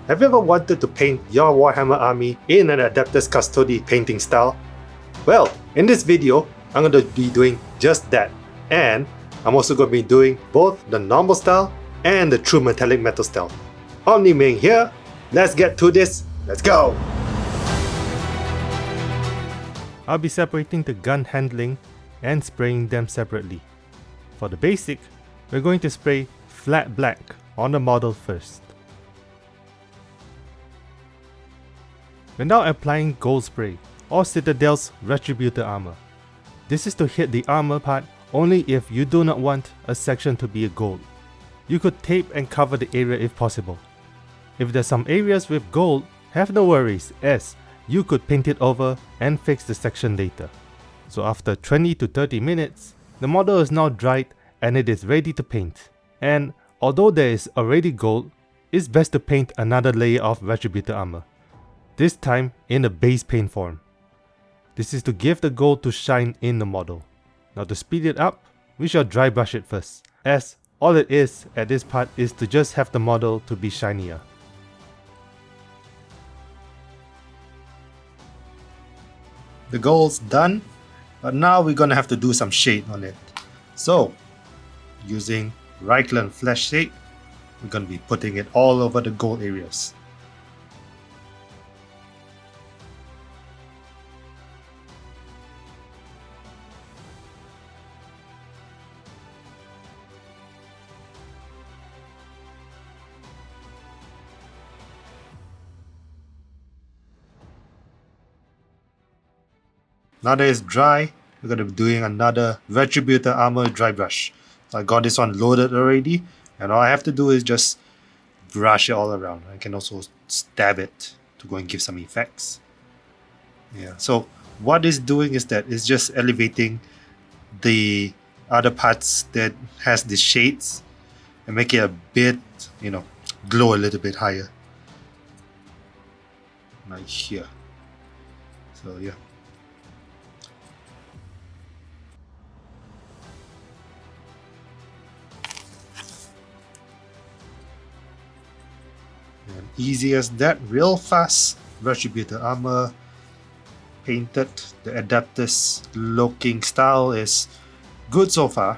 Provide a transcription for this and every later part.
Have you ever wanted to paint your Warhammer army in an Adeptus Custodes painting style? Well, in this video, I'm going to be doing just that. And I'm also going to be doing both the normal style and the true metallic metal style. Omni-Ming here, let's get to this, let's go! I'll be separating the gun handling and spraying them separately. For the basic, we're going to spray flat black on the model first. We're now applying gold spray or Citadel's Retributor armor. This is to hit the armor part only if you do not want a section to be a gold. You could tape and cover the area if possible. If there's some areas with gold, have no worries as you could paint it over and fix the section later. So after 20 to 30 minutes, the model is now dried and it is ready to paint. And although there is already gold, it's best to paint another layer of Retributor armor. This time in the base paint form. This is to give the gold to shine in the model. Now to speed it up, we shall dry brush it first, as all it is at this part is to just have the model to be shinier. The gold's done, but now we're gonna have to do some shade on it. So, using Regal and Flash Shade, we're gonna be putting it all over the gold areas. Now that it's dry, we're going to be doing another Retributor armor dry brush. So I got this one loaded already, and all I have to do is just brush it all around. I can also stab it to go and give some effects. Yeah, so what it's doing is that it's just elevating the other parts that has the shades and make it a bit, glow a little bit higher. Like here. So yeah. And easy as that, real fast. Retributor armor painted. The Adeptus looking style is good so far.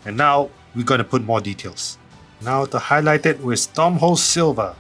And now we're going to put more details. Now to highlight it with Stormhold Silver.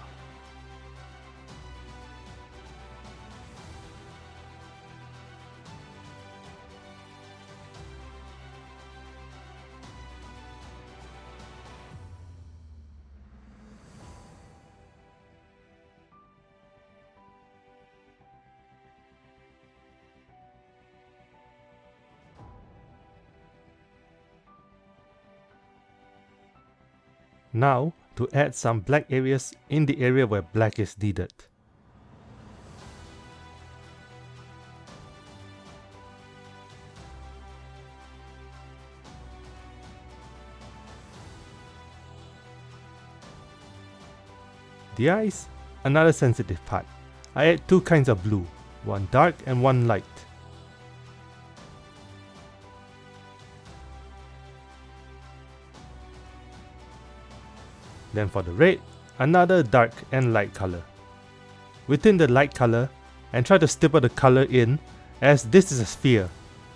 Now, to add some black areas in the area where black is needed. The eyes, another sensitive part. I add two kinds of blue, one dark and one light. Then for the red, another dark and light color. Within the light color, and try to stipple the color in, as this is a sphere.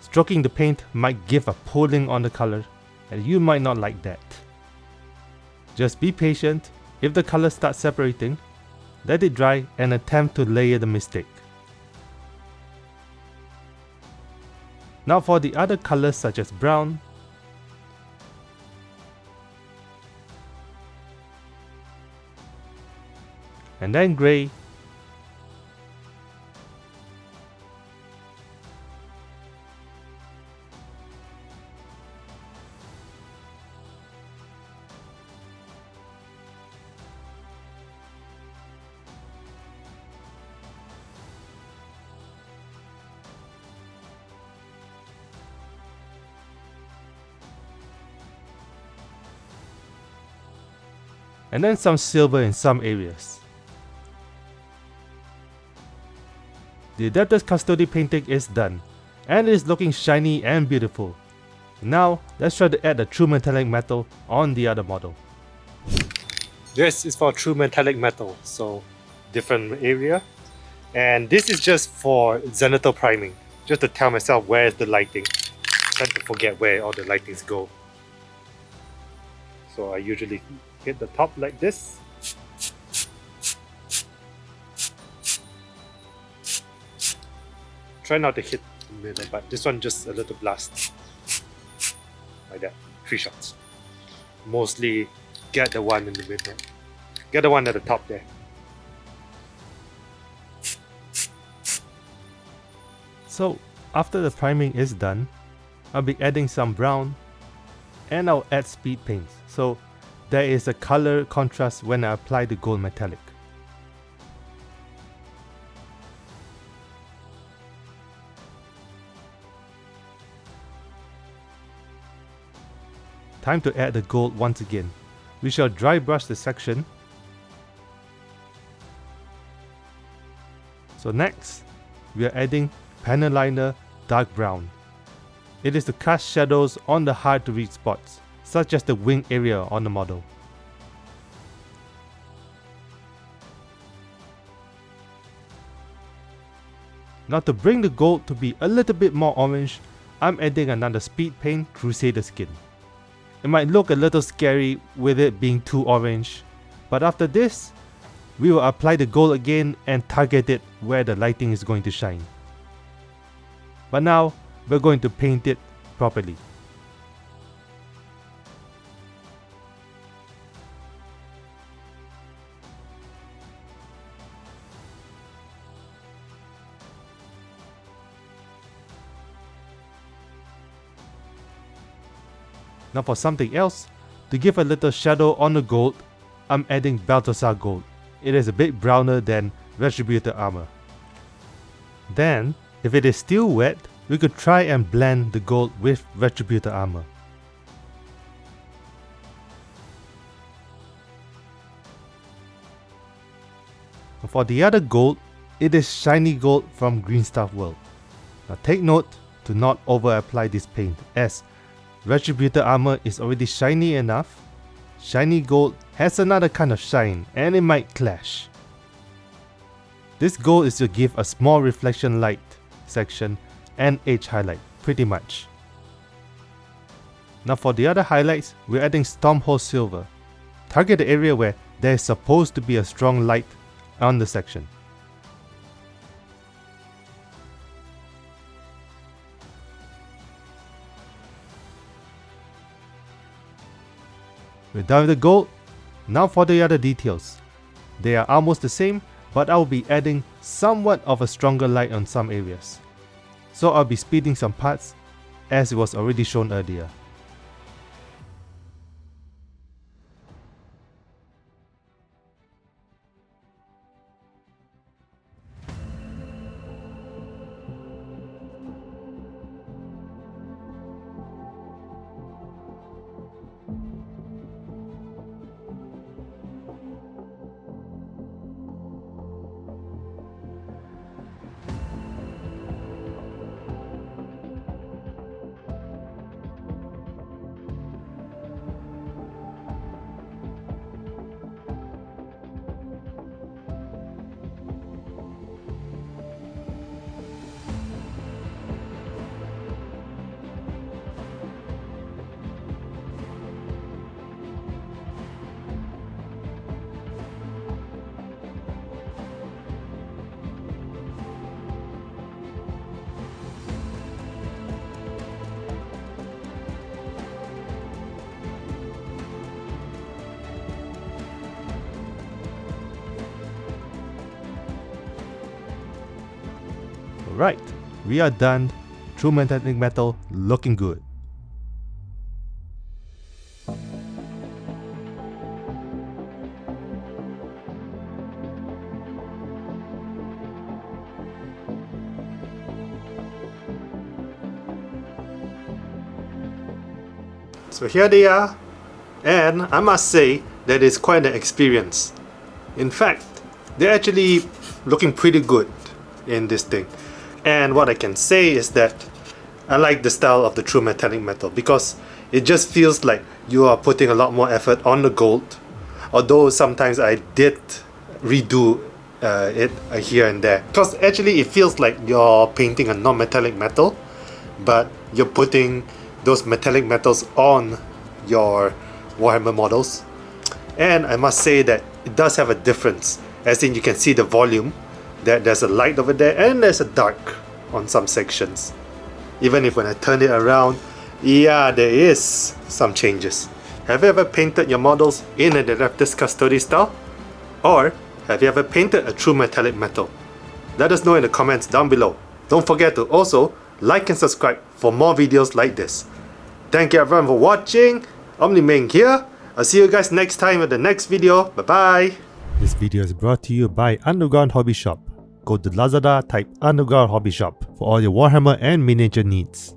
Stroking the paint might give a pulling on the color, and you might not like that. Just be patient. If the color starts separating, let it dry and attempt to layer the mistake. Now for the other colors such as brown, and then grey, and then some silver in some areas. The Adeptus Custodes painting is done, and it is looking shiny and beautiful. Now, let's try to add the true metallic metal on the other model. This is for true metallic metal, so different area. And this is just for zenithal priming, just to tell myself where is the lighting. I tend to forget where all the lightings go. So I usually hit the top like this. Try not to hit the middle, but this one just a little blast. Like that. 3 shots. Mostly get the one in the middle. Get the one at the top there. So after the priming is done, I'll be adding some brown and I'll add speed paints. So there is a color contrast when I apply the gold metallic. Time to add the gold once again. We shall dry brush the section. So next, we are adding panel liner dark brown. It is to cast shadows on the hard to reach spots, such as the wing area on the model. Now to bring the gold to be a little bit more orange, I'm adding another speed paint Crusader skin. It might look a little scary with it being too orange, but after this, we will apply the gold again and target it where the lighting is going to shine. But now, we're going to paint it properly. Now for something else, to give a little shadow on the gold, I'm adding Balthasar gold. It is a bit browner than Retributor armor. Then, if it is still wet, we could try and blend the gold with Retributor armor. For the other gold, it is shiny gold from Greenstaff World. Now take note to not over apply this paint, as Retributor armor is already shiny enough. Shiny gold has another kind of shine and it might clash. This goal is to give a small reflection light section and edge highlight, pretty much. Now for the other highlights, we're adding Stormhold silver. Target the area where there is supposed to be a strong light on the section. We're done with the gold. Now for the other details. They are almost the same, but I will be adding somewhat of a stronger light on some areas. So I'll be speeding some parts, as it was already shown earlier. Alright, we are done. True metallic metal looking good. So here they are, and I must say that it's quite an experience. In fact, they're actually looking pretty good in this thing. And what I can say is that I like the style of the true metallic metal because it just feels like you are putting a lot more effort on the gold, although sometimes I did redo it here and there, because actually it feels like you're painting a non-metallic metal, but you're putting those metallic metals on your Warhammer models. And I must say that it does have a difference, as in you can see the volume, that there's a light over there and there's a dark on some sections. Even if when I turn it around, yeah, there is some changes. Have you ever painted your models in an Adeptus Custodes style? Or have you ever painted a true metallic metal? Let us know in the comments down below. Don't forget to also like and subscribe for more videos like this. Thank you everyone for watching. OmniMing here. I'll see you guys next time with the next video. Bye bye. This video is brought to you by Underground Hobby Shop. Go to Lazada, type Underground Hobby Shop for all your Warhammer and miniature needs.